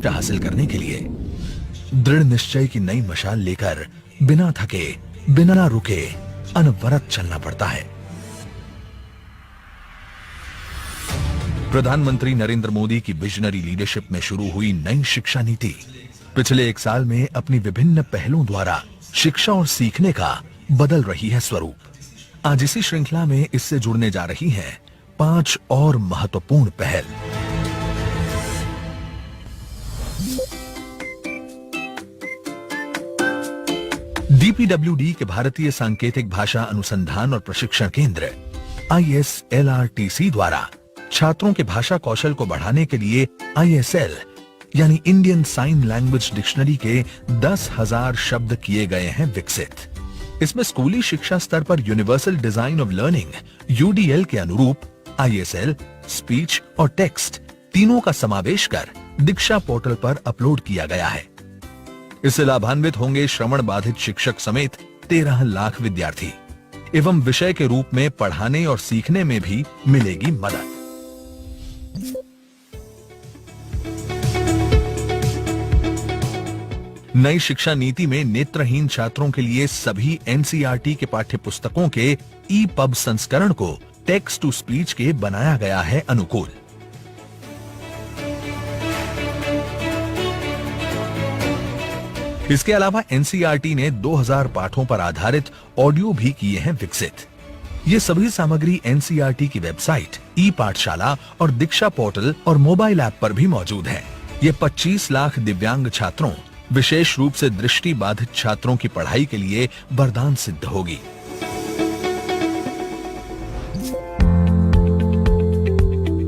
हासिल करने के लिए दृढ़ निश्चय की नई मशाल लेकर बिना थके, बिना रुके अनवरत चलना पड़ता है। प्रधानमंत्री नरेंद्र मोदी की विजनरी लीडरशिप में शुरू हुई नई शिक्षा नीति पिछले 1 साल में अपनी विभिन्न पहलों द्वारा शिक्षा और सीखने का बदल रही है स्वरूप। आज इसी श्रृंखला में इससे जुड़ने जा रही हैं 5 और महत्वपूर्ण पहल। डीपीडब्ल्यूडी के भारतीय सांकेतिक भाषा अनुसंधान और प्रशिक्षण केंद्र ISLRTC द्वारा छात्रों के भाषा कौशल को बढ़ाने के लिए ISL यानी इंडियन साइन लैंग्वेज डिक्शनरी के 10,000 शब्द किए गए हैं विकसित। इसमें स्कूली शिक्षा स्तर पर universal design of learning UDL के अनुरूप ISL, स्पीच और टेक्स्ट तीनों का समावेश कर दीक्षा पोर्टल पर अपलोड किया गया है। इससे लाभान्वित होंगे श्रवण बाधित शिक्षक समेत 13 लाख विद्यार्थी एवं विषय के रूप में पढ़ाने और सीखने में भी मिलेगी मदद। नई शिक्षा नीति में नेत्रहीन छात्रों के लिए सभी NCERT के पाठ्य पुस्तकों के EPUB संस्करण को टेक्स्ट टू स्पीच के बनाया गया है अनुकूल। इसके अलावा NCERT ने 2000 पाठों पर आधारित ऑडियो भी किए हैं विकसित। ये सभी सामग्री NCERT की वेबसाइट, ई-पाठशाला और दीक्षा पोर्टल और मोबाइल ऐप पर भी मौजूद है। ये 25 लाख दिव्यांग छात्रों, विशेष रूप से दृष्टि बाधित छात्रों की पढ़ाई के लिए वरदान सिद्ध होगी।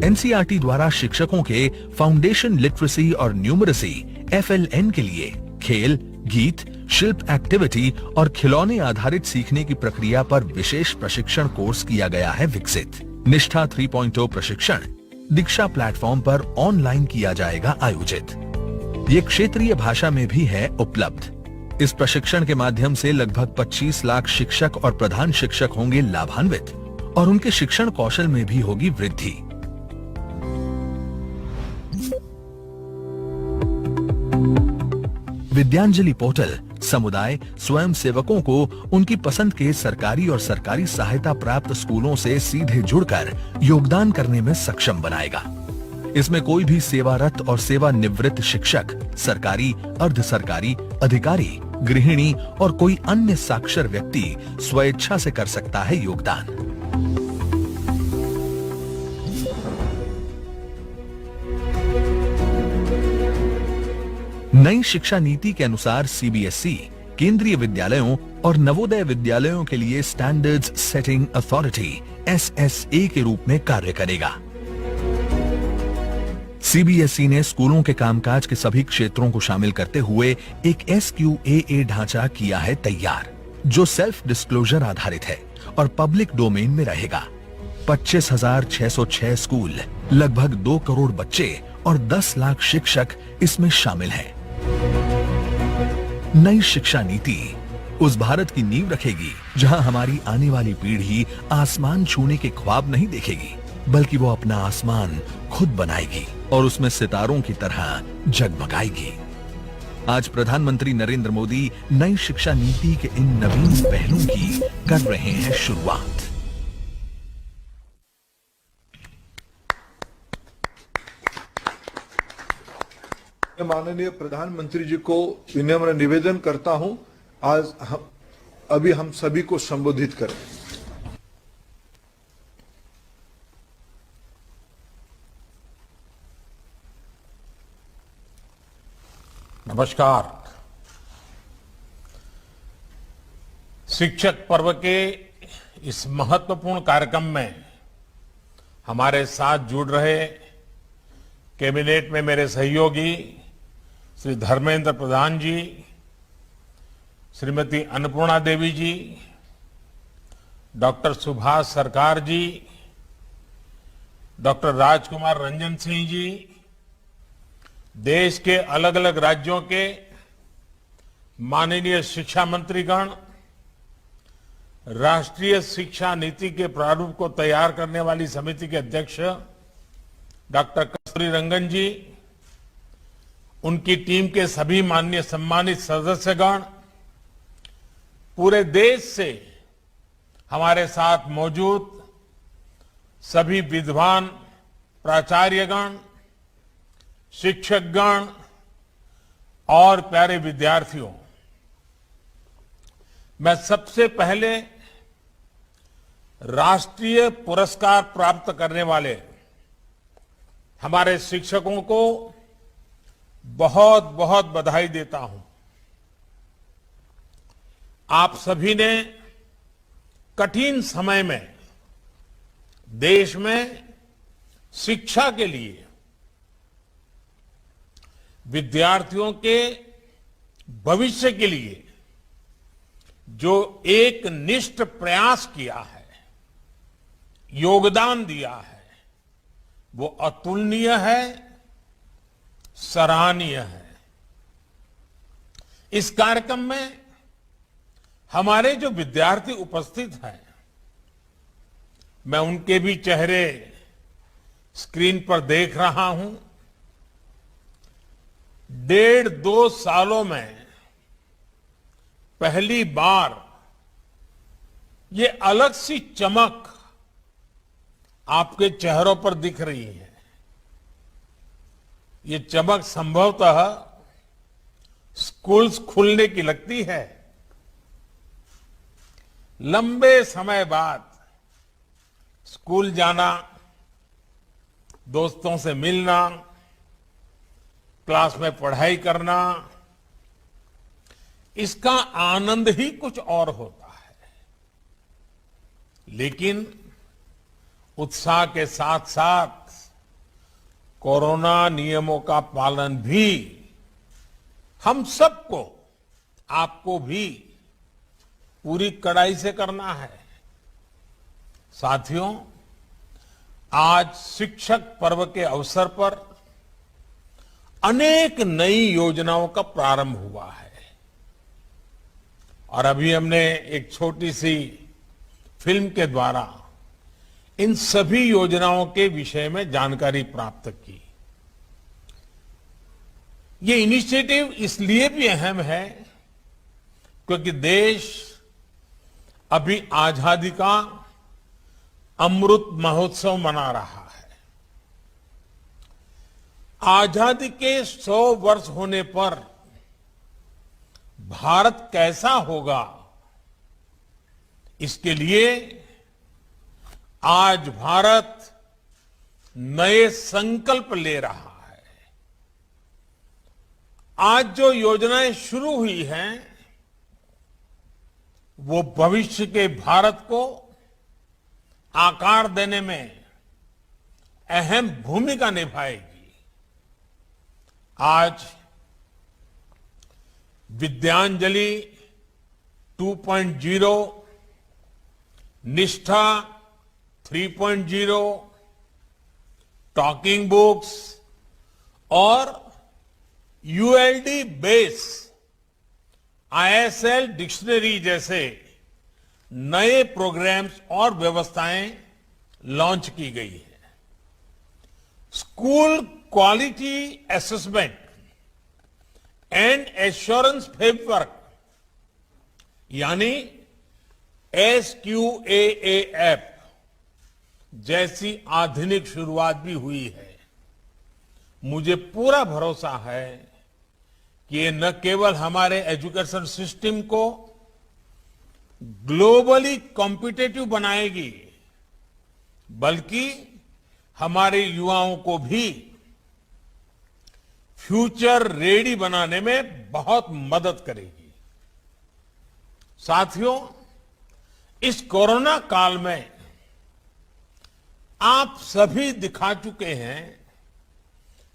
NCERT द्वारा शिक्षकों के फाउंडेशन लिटरेसी और न्यूमरेसी FLN के लिए खेल, गीत, शिल्प एक्टिविटी और खिलौने आधारित सीखने की प्रक्रिया पर विशेष प्रशिक्षण कोर्स किया गया है विकसित। निष्ठा 3.0 प्रशिक्षण दीक्षा प्लेटफॉर्म पर ऑनलाइन किया जाएगा आयोजित। ये क्षेत्रीय भाषा में भी है उपलब्ध। इस प्रशिक्षण के माध्यम से लगभग 25 लाख शिक्षक और प्रधान शिक्षक होंगे लाभान्वित और उनके शिक्षण कौशल में भी होगी वृद्धि। विद्यांजलि पोर्टल समुदाय स्वयं सेवकों को उनकी पसंद के सरकारी और सरकारी सहायता प्राप्त स्कूलों से सीधे जुड़कर योगदान करने में सक्षम बनाएगा। इसमें कोई भी सेवारत और सेवानिवृत्त शिक्षक, सरकारी, अर्ध सरकारी, अधिकारी, गृहिणी और कोई अन्य साक्षर व्यक्ति स्वेच्छा से कर सकता है योगदान। नई शिक्षा नीति के अनुसार CBSE केंद्रीय विद्यालयों और नवोदय विद्यालयों के लिए स्टैंडर्ड्स सेटिंग अथॉरिटी SSA के रूप में कार्य करेगा। CBSE ने स्कूलों के कामकाज के सभी क्षेत्रों को शामिल करते हुए एक SQAA ढांचा किया है तैयार, जो सेल्फ डिस्क्लोजर आधारित है और पब्लिक डोमेन में रहेगा। 25,606 स्कूल, लगभग 2 करोड़ बच्चे और 10 लाख शिक्षक इसमें शामिल हैं। नई शिक्षा नीति उस भारत की नींव रखेगी जहां हमारी आने वाली पीढ़ी आसमान छूने के ख्वाब नहीं देखेगी, बल्कि वो अपना आसमान खुद बनाएगी और उसमें सितारों की तरह जगमगाएगी। आज प्रधानमंत्री नरेंद्र मोदी नई शिक्षा नीति के इन नवीन पहलों की कर रहे हैं शुरुआत। माननीय प्रधानमंत्री जी को विनम्र निवेदन करता हूं, आज अभी हम सभी को संबोधित करें। नमस्कार। शिक्षक पर्व के इस महत्वपूर्ण कार्यक्रम में हमारे साथ जुड़ रहे कैबिनेट में मेरे सहयोगी श्री धर्मेंद्र प्रधान जी, श्रीमती अन्नपूर्णा देवी जी, डॉक्टर सुभाष सरकार जी, डॉक्टर राजकुमार रंजन सिंह जी, देश के अलग अलग राज्यों के माननीय शिक्षा मंत्रीगण, राष्ट्रीय शिक्षा नीति के प्रारूप को तैयार करने वाली समिति के अध्यक्ष डॉक्टर कस्तूरी रंगन जी उनकी टीम के सभी माननीय सम्मानित सदस्यगण, पूरे देश से हमारे साथ मौजूद सभी विद्वान प्राचार्यगण, शिक्षकगण और प्यारे विद्यार्थियों, मैं सबसे पहले राष्ट्रीय पुरस्कार प्राप्त करने वाले हमारे शिक्षकों को बहुत बहुत बधाई देता हूं। आप सभी ने कठिन समय में देश में शिक्षा के लिए विद्यार्थियों के भविष्य के लिए जो एक निष्ठ प्रयास किया है, योगदान दिया है, वो अतुलनीय है, सराहनीय है। इस कार्यक्रम में हमारे जो विद्यार्थी उपस्थित हैं, मैं उनके भी चेहरे स्क्रीन पर देख रहा हूं। 1.5-2 सालों में पहली बार ये अलग सी चमक आपके चेहरों पर दिख रही है। ये चमक संभवतः स्कूल्स खुलने की लगती है। लंबे समय बाद स्कूल जाना, दोस्तों से मिलना, क्लास में पढ़ाई करना, इसका आनंद ही कुछ और होता है। लेकिन उत्साह के साथ साथ कोरोना नियमों का पालन भी हम सबको, आपको भी पूरी कड़ाई से करना है। साथियों, आज शिक्षक पर्व के अवसर पर अनेक नई योजनाओं का प्रारंभ हुआ है और अभी हमने एक छोटी सी फिल्म के द्वारा इन सभी योजनाओं के विषय में जानकारी प्राप्त की। ये इनिशिएटिव इसलिए भी अहम है क्योंकि देश अभी आजादी का अमृत महोत्सव मना रहा है। आजादी के 100 वर्ष होने पर भारत कैसा होगा, इसके लिए आज भारत नए संकल्प ले रहा है। आज जो योजनाएं शुरू हुई हैं, वो भविष्य के भारत को आकार देने में अहम भूमिका निभाएगी। आज विद्यांजलि 2.0, निष्ठा 3.0, टॉकिंग बुक्स और यूएलडी बेस आईएसएल डिक्शनरी जैसे नए प्रोग्राम्स और व्यवस्थाएं लॉन्च की गई है। School quality assessment and assurance framework यानी SQAAF जैसी आधुनिक शुरुआत भी हुई है। मुझे पूरा भरोसा है कि ये न केवल हमारे एजुकेशन सिस्टम को ग्लोबली कॉम्पिटिटिव बनाएगी, बल्कि हमारे युवाओं को भी फ्यूचर रेडी बनाने में बहुत मदद करेगी। साथियों, इस कोरोना काल में आप सभी दिखा चुके हैं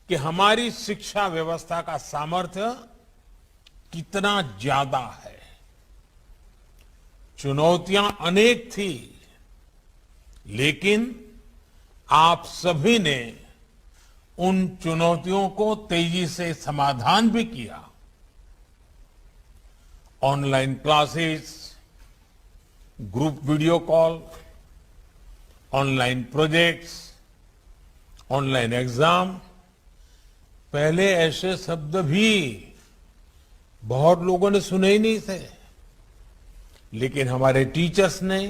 कि हमारी शिक्षा व्यवस्था का सामर्थ्य कितना ज्यादा है। चुनौतियां अनेक थी, लेकिन आप सभी ने उन चुनौतियों को तेजी से समाधान भी किया। Online classes, group video call, online projects, online exam, पहले ऐसे शब्द भी बहुत लोगों ने सुने ही नहीं थे, लेकिन हमारे टीचर्स ने,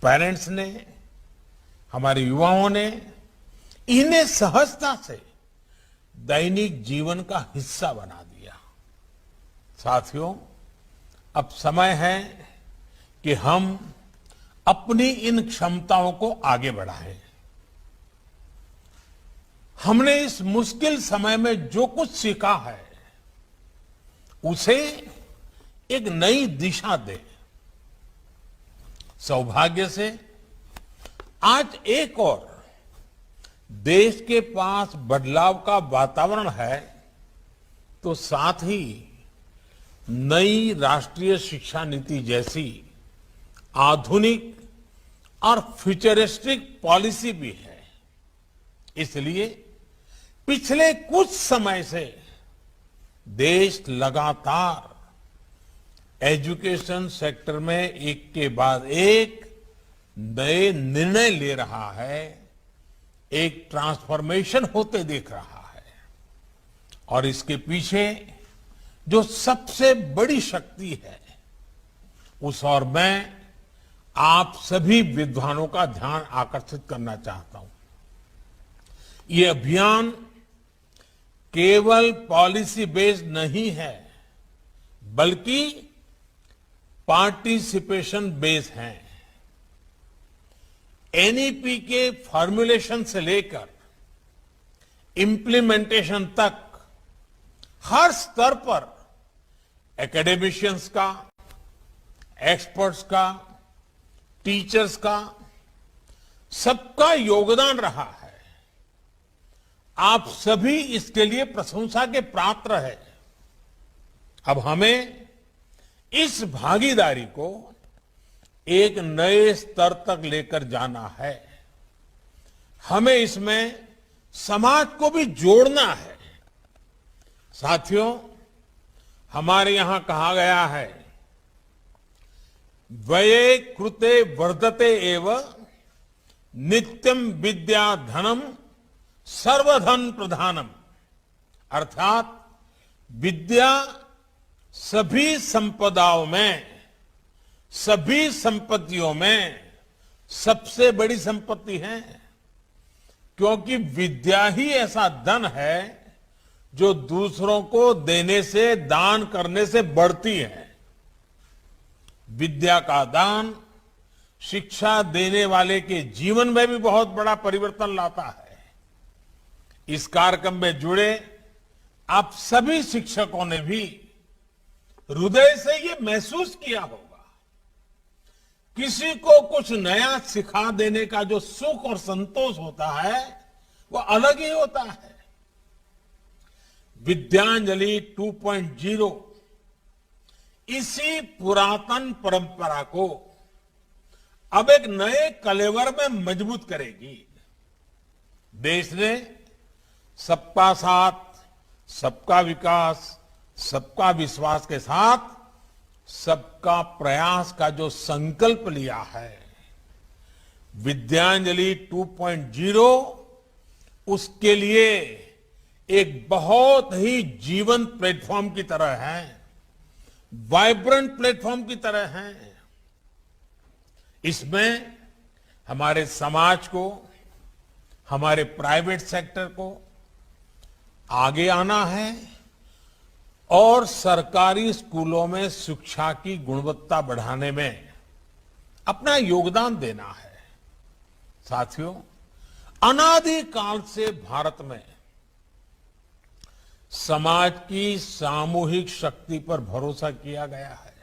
पेरेंट्स ने, हमारे युवाओं ने इन्हें सहजता से दैनिक जीवन का हिस्सा बना दिया। साथियों, अब समय है कि हम अपनी इन क्षमताओं को आगे बढ़ाएं। हमने इस मुश्किल समय में जो कुछ सीखा है उसे एक नई दिशा दे। सौभाग्य से आज एक और देश के पास बदलाव का वातावरण है, तो साथ ही नई राष्ट्रीय शिक्षा नीति जैसी आधुनिक और फ्यूचरिस्टिक पॉलिसी भी है। इसलिए पिछले कुछ समय से देश लगातार एजुकेशन सेक्टर में एक के बाद एक नए निर्णय ले रहा है, एक ट्रांसफॉर्मेशन होते देख रहा है। और इसके पीछे जो सबसे बड़ी शक्ति है, उस और मैं आप सभी विद्वानों का ध्यान आकर्षित करना चाहता हूं। ये अभियान केवल पॉलिसी बेस्ड नहीं है, बल्कि पार्टिसिपेशन बेस्ड है। एनईपी के फॉर्मुलेशन से लेकर इंप्लीमेंटेशन तक हर स्तर पर एकेडमिशियंस का, एक्सपर्ट्स का, टीचर्स का, सबका योगदान रहा है। आप सभी इसके लिए प्रशंसा के पात्र हैं। अब हमें इस भागीदारी को एक नए स्तर तक लेकर जाना है। हमें इसमें समाज को भी जोड़ना है। साथियों, हमारे यहां कहा गया है, व्यये कृते वर्धते एव नित्यम विद्या धनम सर्वधन प्रधानम। अर्थात विद्या सभी संपदाओं में, सभी संपत्तियों में सबसे बड़ी संपत्ति है, क्योंकि विद्या ही ऐसा धन है जो दूसरों को देने से, दान करने से बढ़ती है। विद्या का दान शिक्षा देने वाले के जीवन में भी बहुत बड़ा परिवर्तन लाता है। इस कार्यक्रम में जुड़े आप सभी शिक्षकों ने भी हृदय से ये महसूस किया होगा। किसी को कुछ नया सिखा देने का जो सुख और संतोष होता है, वो अलग ही होता है। विद्यांजलि 2.0 इसी पुरातन परंपरा को अब एक नए कलेवर में मजबूत करेगी। देश ने सबका साथ, सबका विकास, सबका विश्वास के साथ सबका प्रयास का जो संकल्प लिया है, विद्यांजलि 2.0 उसके लिए एक बहुत ही जीवंत प्लेटफॉर्म की तरह है, वाइब्रेंट प्लेटफॉर्म की तरह है। इसमें हमारे समाज को, हमारे प्राइवेट सेक्टर को आगे आना है और सरकारी स्कूलों में शिक्षा की गुणवत्ता बढ़ाने में अपना योगदान देना है। साथियों, अनादिकाल से भारत में समाज की सामूहिक शक्ति पर भरोसा किया गया है।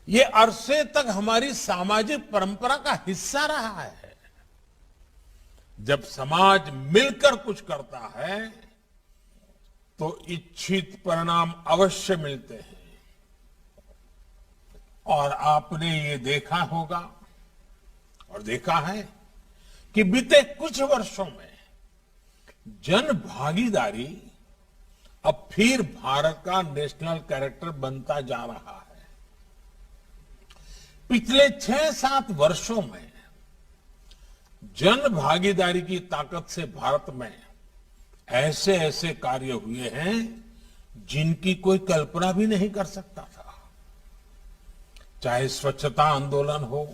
ये अरसे तक हमारी सामाजिक परंपरा का हिस्सा रहा है। जब समाज मिलकर कुछ करता है तो इच्छित परिणाम अवश्य मिलते हैं। और आपने ये देखा होगा और देखा है कि बीते कुछ वर्षों में जन भागीदारी अब फिर भारत का नेशनल कैरेक्टर बनता जा रहा है। पिछले 6-7 वर्षों में जन भागीदारी की ताकत से भारत में ऐसे ऐसे कार्य हुए हैं जिनकी कोई कल्पना भी नहीं कर सकता था। चाहे स्वच्छता आंदोलन हो,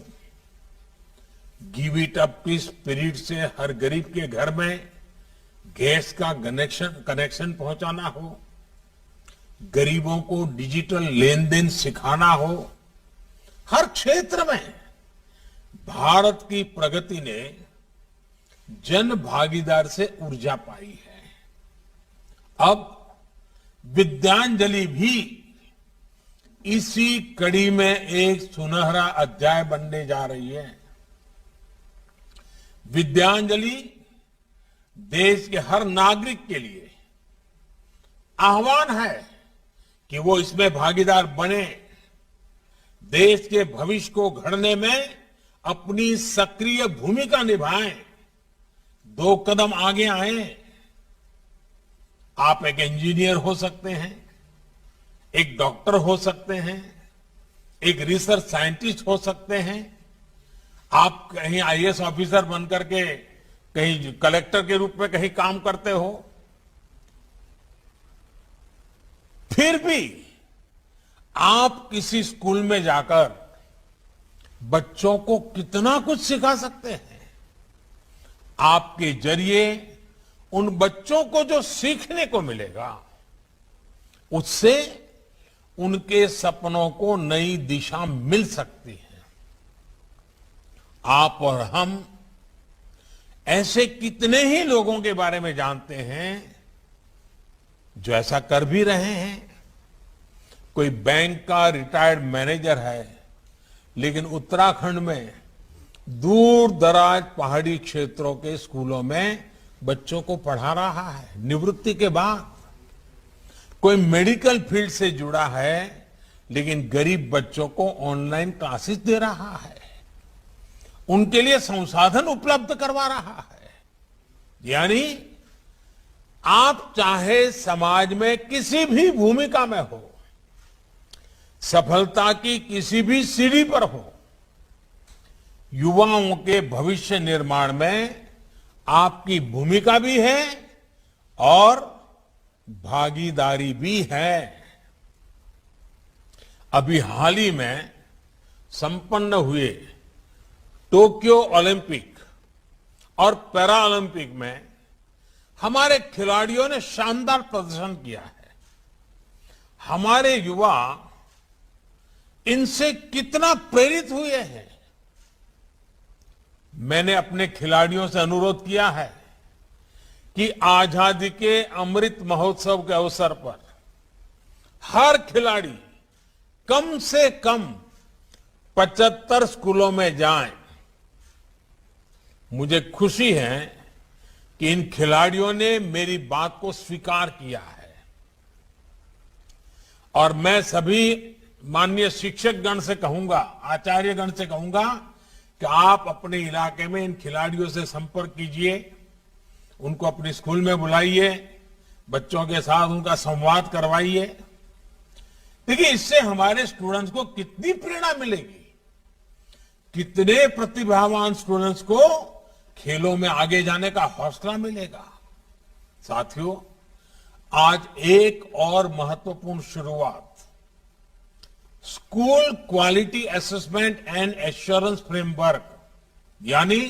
गिव इट अप की स्पिरिट से हर गरीब के घर में गैस का कनेक्शन पहुंचाना हो, गरीबों को डिजिटल लेन देन सिखाना हो, हर क्षेत्र में भारत की प्रगति ने जन भागीदार से ऊर्जा पाई है। अब विद्यांजलि भी इसी कड़ी में एक सुनहरा अध्याय बनने जा रही है। विद्यांजलि देश के हर नागरिक के लिए आह्वान है कि वो इसमें भागीदार बने, देश के भविष्य को गढ़ने में अपनी सक्रिय भूमिका निभाएं, 2 कदम आगे आएं। आप एक इंजीनियर हो सकते हैं, एक डॉक्टर हो सकते हैं, एक रिसर्च साइंटिस्ट हो सकते हैं, आप कहीं आईएएस ऑफिसर बनकर के कहीं कलेक्टर के रूप में कहीं काम करते हो, फिर भी आप किसी स्कूल में जाकर बच्चों को कितना कुछ सिखा सकते हैं। आपके जरिए उन बच्चों को जो सीखने को मिलेगा, उससे उनके सपनों को नई दिशा मिल सकती है। आप और हम ऐसे कितने ही लोगों के बारे में जानते हैं जो ऐसा कर भी रहे हैं। कोई बैंक का रिटायर्ड मैनेजर है, लेकिन उत्तराखंड में दूर दराज पहाड़ी क्षेत्रों के स्कूलों में बच्चों को पढ़ा रहा है निवृत्ति के बाद। कोई मेडिकल फील्ड से जुड़ा है, लेकिन गरीब बच्चों को ऑनलाइन क्लासेस दे रहा है, उनके लिए संसाधन उपलब्ध करवा रहा है। यानी आप चाहे समाज में किसी भी भूमिका में हो, सफलता की किसी भी सीढ़ी पर हो, युवाओं के भविष्य निर्माण में आपकी भूमिका भी है और भागीदारी भी है। अभी हाल ही में संपन्न हुए टोक्यो ओलंपिक और पैरा ओलंपिक में हमारे खिलाड़ियों ने शानदार प्रदर्शन किया है। हमारे युवा इनसे कितना प्रेरित हुए हैं। मैंने अपने खिलाड़ियों से अनुरोध किया है कि आजादी के अमृत महोत्सव के अवसर पर हर खिलाड़ी कम से कम 75 स्कूलों में जाएं। मुझे खुशी है कि इन खिलाड़ियों ने मेरी बात को स्वीकार किया है और मैं सभी माननीय शिक्षक गण से कहूंगा, आचार्य गण से कहूंगा कि आप अपने इलाके में इन खिलाड़ियों से संपर्क कीजिए, उनको अपने स्कूल में बुलाइए, बच्चों के साथ उनका संवाद करवाइए। देखिए, इससे हमारे स्टूडेंट्स को कितनी प्रेरणा मिलेगी, कितने प्रतिभावान स्टूडेंट्स को खेलों में आगे जाने का हौसला मिलेगा। साथियों, आज एक और महत्वपूर्ण शुरुआत school quality assessment and assurance framework यानी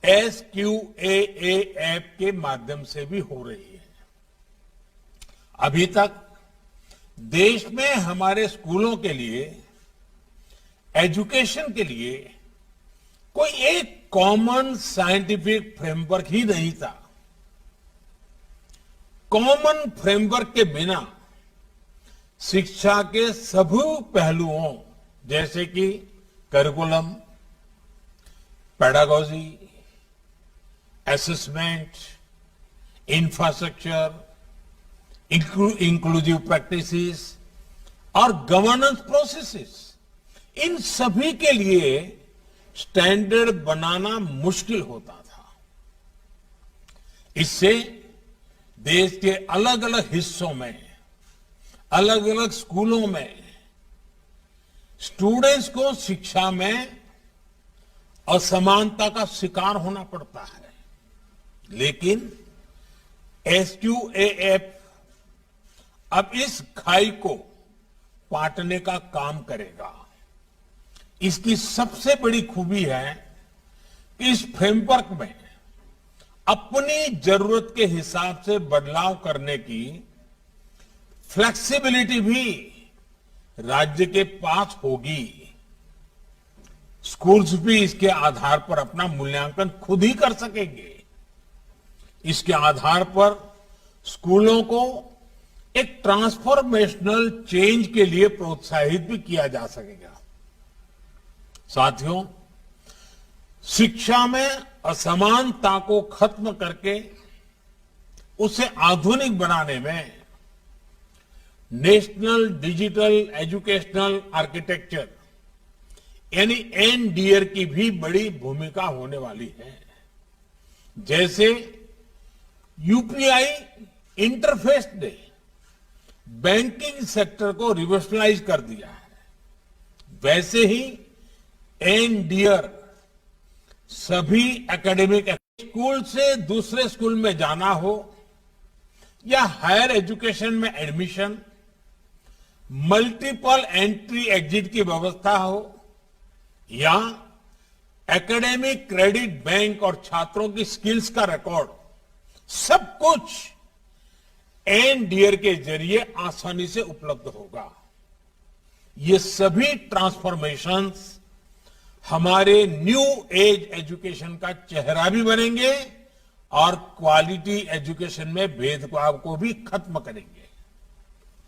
SQAA ऐप के माध्यम से भी हो रही है। अभी तक देश में हमारे स्कूलों के लिए, एजुकेशन के लिए कोई एक कॉमन साइंटिफिक फ्रेमवर्क ही नहीं था। कॉमन फ्रेमवर्क के बिना शिक्षा के सभी पहलुओं जैसे कि curriculum, pedagogy, assessment, infrastructure, inclusive practices और गवर्नेंस प्रोसेसेस, इन सभी के लिए स्टैंडर्ड बनाना मुश्किल होता था। इससे देश के अलग अलग हिस्सों में, अलग अलग स्कूलों में स्टूडेंट्स को शिक्षा में असमानता का शिकार होना पड़ता है। लेकिन SQAF अब इस खाई को पाटने का काम करेगा। इसकी सबसे बड़ी खूबी है कि इस फ्रेमवर्क में अपनी जरूरत के हिसाब से बदलाव करने की फ्लेक्सिबिलिटी भी राज्य के पास होगी। स्कूल्स भी इसके आधार पर अपना मूल्यांकन खुद ही कर सकेंगे। इसके आधार पर स्कूलों को एक ट्रांसफॉर्मेशनल चेंज के लिए प्रोत्साहित भी किया जा सकेगा। साथियों, शिक्षा में असमानता को खत्म करके उसे आधुनिक बनाने में नेशनल डिजिटल एजुकेशनल आर्किटेक्चर यानी एनडीआर की भी बड़ी भूमिका होने वाली है। जैसे यूपीआई इंटरफेस ने बैंकिंग सेक्टर को रिवोल्यूशनाइज कर दिया है, वैसे ही एनडीआर सभी एकेडमिक स्कूल से दूसरे स्कूल में जाना हो या हायर एजुकेशन में एडमिशन, मल्टीपल एंट्री एग्जिट की व्यवस्था हो या एकेडमिक क्रेडिट बैंक और छात्रों की स्किल्स का रिकॉर्ड, सब कुछ एनडीआर के जरिए आसानी से उपलब्ध होगा। ये सभी ट्रांसफॉर्मेशंस हमारे न्यू एज एजुकेशन का चेहरा भी बनेंगे और क्वालिटी एजुकेशन में भेदभाव को भी खत्म करेंगे।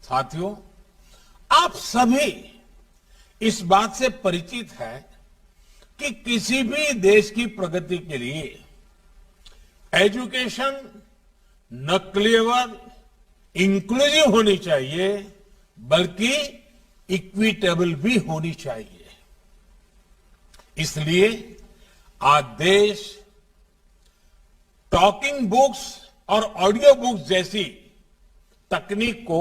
साथियों, आप सभी इस बात से परिचित है कि किसी भी देश की प्रगति के लिए एजुकेशन न केवल इंक्लूसिव होनी चाहिए बल्कि इक्विटेबल भी होनी चाहिए। इसलिए आज देश टॉकिंग बुक्स और ऑडियो बुक्स जैसी तकनीक को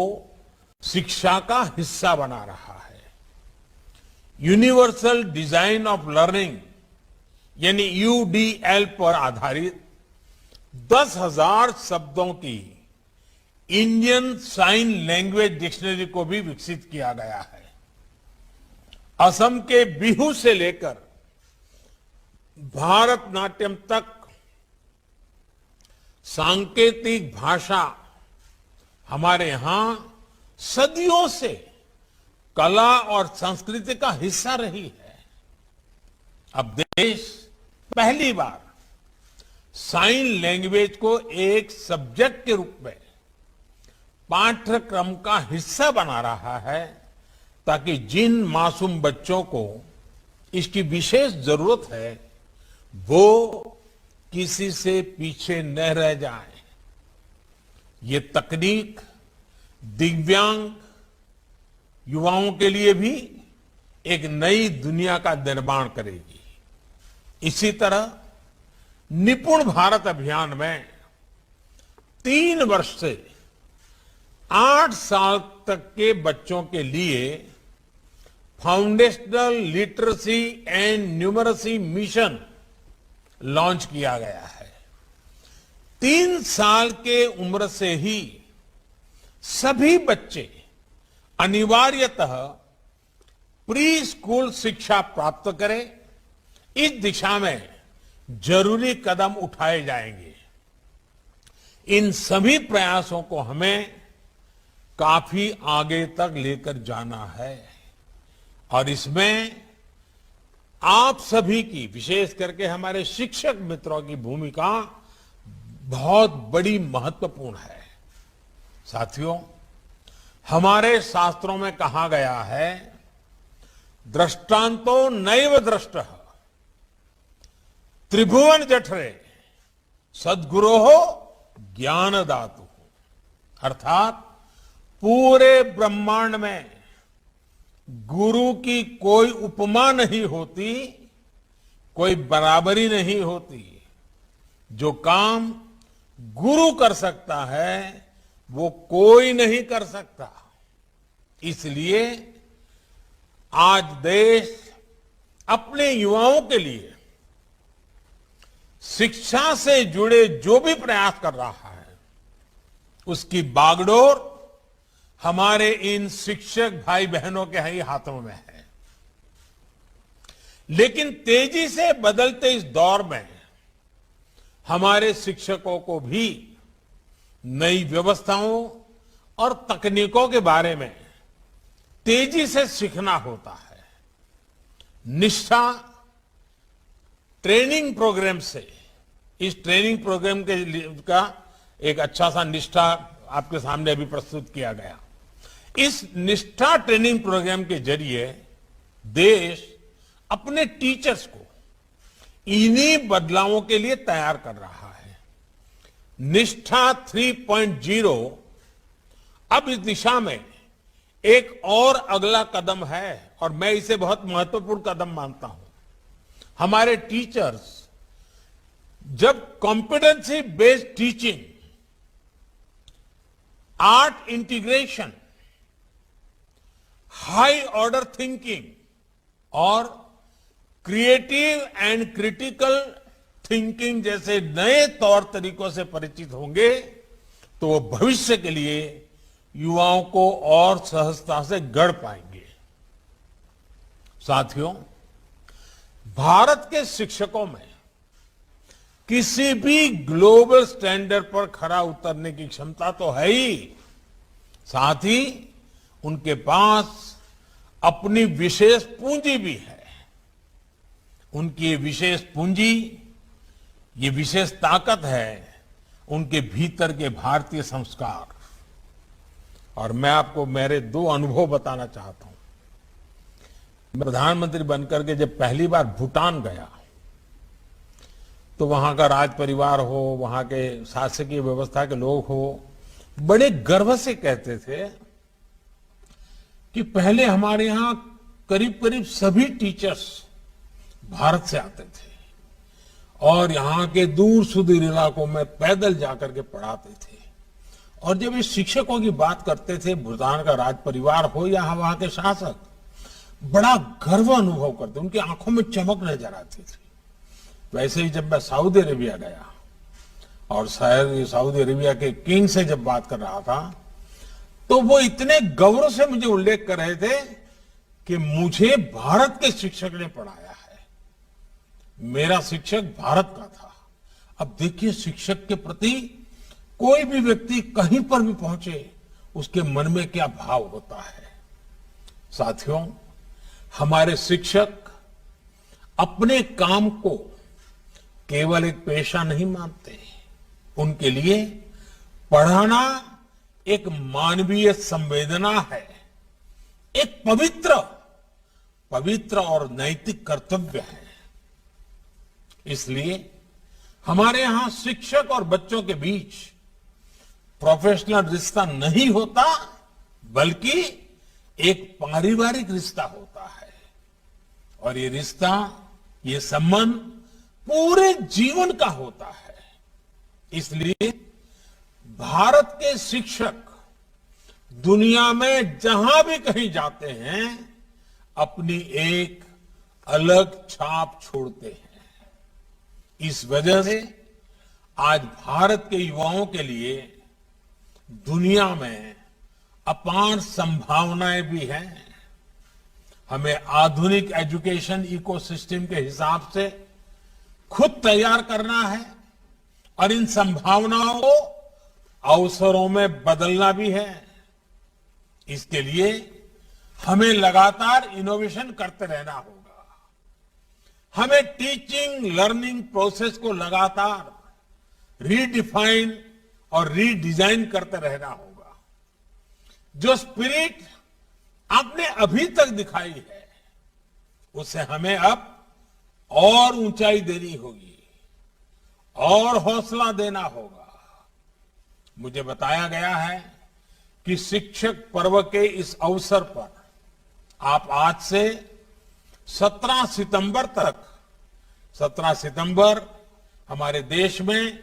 शिक्षा का हिस्सा बना रहा है। यूनिवर्सल डिजाइन ऑफ लर्निंग यानी यूडीएल पर आधारित 10,000 शब्दों की इंडियन साइन लैंग्वेज डिक्शनरी को भी विकसित किया गया है। असम के बिहू से लेकर भारतनाट्यम तक सांकेतिक भाषा हमारे यहां सदियों से कला और संस्कृति का हिस्सा रही है। अब देश पहली बार साइन लैंग्वेज को एक सब्जेक्ट के रूप में पाठ्यक्रम का हिस्सा बना रहा है ताकि जिन मासूम बच्चों को इसकी विशेष जरूरत है वो किसी से पीछे न रह जाए। ये तकनीक दिव्यांग युवाओं के लिए भी एक नई दुनिया का निर्माण करेगी। इसी तरह निपुण भारत अभियान में 3 वर्ष से 8 साल तक के बच्चों के लिए foundational literacy and numeracy mission launch किया गया है। 3 साल के उम्र से ही सभी बच्चे अनिवार्यतः प्री स्कूल शिक्षा प्राप्त करें, इस दिशा में जरूरी कदम उठाए जाएंगे। इन सभी प्रयासों को हमें काफी आगे तक लेकर जाना है और इसमें आप सभी की, विशेष करके हमारे शिक्षक मित्रों की भूमिका बहुत बड़ी महत्वपूर्ण है। साथियों, हमारे शास्त्रों में कहा गया है, दृष्टांतो नैव दृष्टः त्रिभुवन जठरे सद्गुरोः ज्ञानदातु, अर्थात पूरे ब्रह्मांड में गुरु की कोई उपमा नहीं होती, कोई बराबरी नहीं होती। जो काम गुरु कर सकता है वो कोई नहीं कर सकता। इसलिए आज देश अपने युवाओं के लिए शिक्षा से जुड़े जो भी प्रयास कर रहा है उसकी बागडोर हमारे इन शिक्षक भाई बहनों के ही हाथों में है। लेकिन तेजी से बदलते इस दौर में हमारे शिक्षकों को भी नई व्यवस्थाओं और तकनीकों के बारे में तेजी से सीखना होता है। निष्ठा ट्रेनिंग प्रोग्राम से, इस ट्रेनिंग प्रोग्राम का एक अच्छा सा निष्ठा आपके सामने अभी प्रस्तुत किया गया। इस निष्ठा ट्रेनिंग प्रोग्राम के जरिए देश अपने टीचर्स को इन्हीं बदलावों के लिए तैयार कर रहा है। निष्ठा 3.0 अब इस दिशा में एक और अगला कदम है और मैं इसे बहुत महत्वपूर्ण कदम मानता हूं। हमारे टीचर्स जब competency based teaching, art integration, high order thinking और क्रिएटिव एंड क्रिटिकल थिंकिंग जैसे नए तौर तरीकों से परिचित होंगे तो वो भविष्य के लिए युवाओं को और सहजता से गढ़ पाएंगे। साथियों, भारत के शिक्षकों में किसी भी ग्लोबल स्टैंडर्ड पर खरा उतरने की क्षमता तो है ही, साथ ही उनके पास अपनी विशेष पूंजी भी है। उनकी ये विशेष पूंजी, ये विशेष ताकत है उनके भीतर के भारतीय संस्कार। और मैं आपको मेरे 2 अनुभव बताना चाहता हूं। मैं प्रधानमंत्री बनकर के जब पहली बार भूटान गया तो वहां का राज परिवार हो, वहां के शासकीय व्यवस्था के लोग हो, बड़े गर्व से कहते थे कि पहले हमारे यहां करीब करीब सभी टीचर्स भारत से आते थे और यहां के दूर सुदूर इलाकों में पैदल जाकर के पढ़ाते थे। और जब इस शिक्षकों की बात करते थे, भूटान का राज परिवार हो या वहां के शासक, बड़ा गर्व अनुभव करते, उनकी आंखों में चमक नजर आती थी। वैसे ही जब मैं सऊदी अरेबिया गया और शायद सऊदी अरेबिया के किंग से जब बात कर रहा था तो वो इतने गौरव से मुझे उल्लेख कर रहे थे कि मुझे भारत के शिक्षक ने पढ़ाया है, मेरा शिक्षक भारत का था। अब देखिए, शिक्षक के प्रति कोई भी व्यक्ति कहीं पर भी पहुंचे उसके मन में क्या भाव होता है। साथियों, हमारे शिक्षक अपने काम को केवल एक पेशा नहीं मानते, उनके लिए पढ़ाना एक मानवीय संवेदना है, एक पवित्र और नैतिक कर्तव्य है। इसलिए हमारे यहां शिक्षक और बच्चों के बीच प्रोफेशनल रिश्ता नहीं होता, बल्कि एक पारिवारिक रिश्ता होता है। और ये रिश्ता, ये संबंध पूरे जीवन का होता है। इसलिए भारत के शिक्षक दुनिया में जहां भी कहीं जाते हैं अपनी एक अलग छाप छोड़ते हैं। इस वजह से आज भारत के युवाओं के लिए दुनिया में अपार संभावनाएं भी हैं। हमें आधुनिक एजुकेशन इकोसिस्टम के हिसाब से खुद तैयार करना है और इन संभावनाओं को अवसरों में बदलना भी है। इसके लिए हमें लगातार इनोवेशन करते रहना होगा। हमें टीचिंग लर्निंग प्रोसेस को लगातार रीडिफाइन और रीडिजाइन करते रहना होगा। जो स्पिरिट आपने अभी तक दिखाई है, उसे हमें अब और ऊंचाई देनी होगी और हौसला देना होगा। मुझे बताया गया है कि शिक्षक पर्व के इस अवसर पर आप आज से 17 सितंबर तक, 17 सितंबर हमारे देश में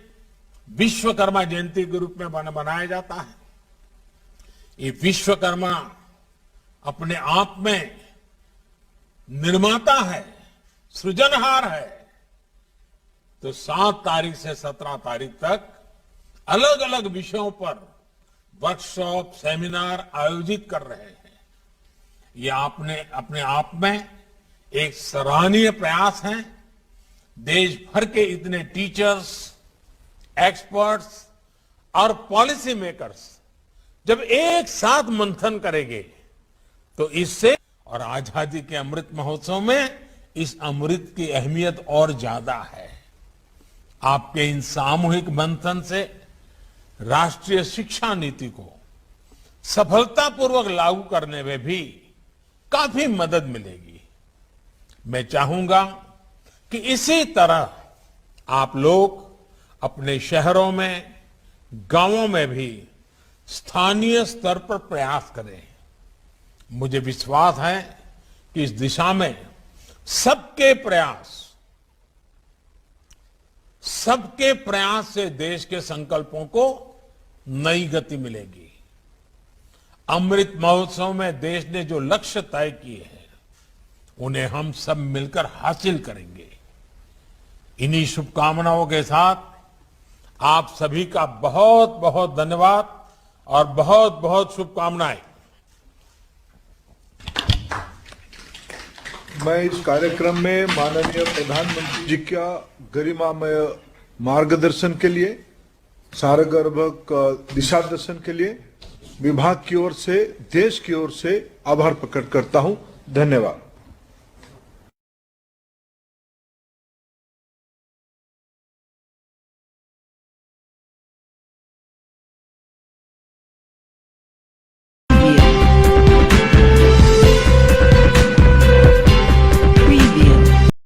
विश्वकर्मा जयंती के रूप में मनाया जाता है। ये विश्वकर्मा अपने आप में निर्माता है, सृजनहार है। तो 7 तारीख से 17 तारीख तक अलग अलग विषयों पर वर्कशॉप सेमिनार आयोजित कर रहे हैं, ये आपने अपने आप में एक सराहनीय प्रयास है। देश भर के इतने टीचर्स, एक्सपर्ट्स और पॉलिसी मेकर्स जब एक साथ मंथन करेंगे तो इससे और आजादी के अमृत महोत्सव में इस अमृत की अहमियत और ज्यादा है। आपके इन सामूहिक मंथन से राष्ट्रीय शिक्षा नीति को सफलतापूर्वक लागू करने में भी काफी मदद मिलेगी। मैं चाहूंगा कि इसी तरह आप लोग अपने शहरों में, गांवों में भी स्थानीय स्तर पर प्रयास करें। मुझे विश्वास है कि इस दिशा में सबके प्रयास से देश के संकल्पों को नई गति मिलेगी। अमृत महोत्सव में देश ने जो लक्ष्य तय किए हैं उन्हें हम सब मिलकर हासिल करेंगे। इन्हीं शुभकामनाओं के साथ आप सभी का बहुत बहुत धन्यवाद और बहुत बहुत शुभकामनाएं। मैं इस कार्यक्रम में माननीय प्रधानमंत्री जी का गरिमामय मार्गदर्शन के लिए, सारगर्भक दिशा दर्शन के लिए विभाग की ओर से, देश की ओर से आभार प्रकट करता हूं। धन्यवाद।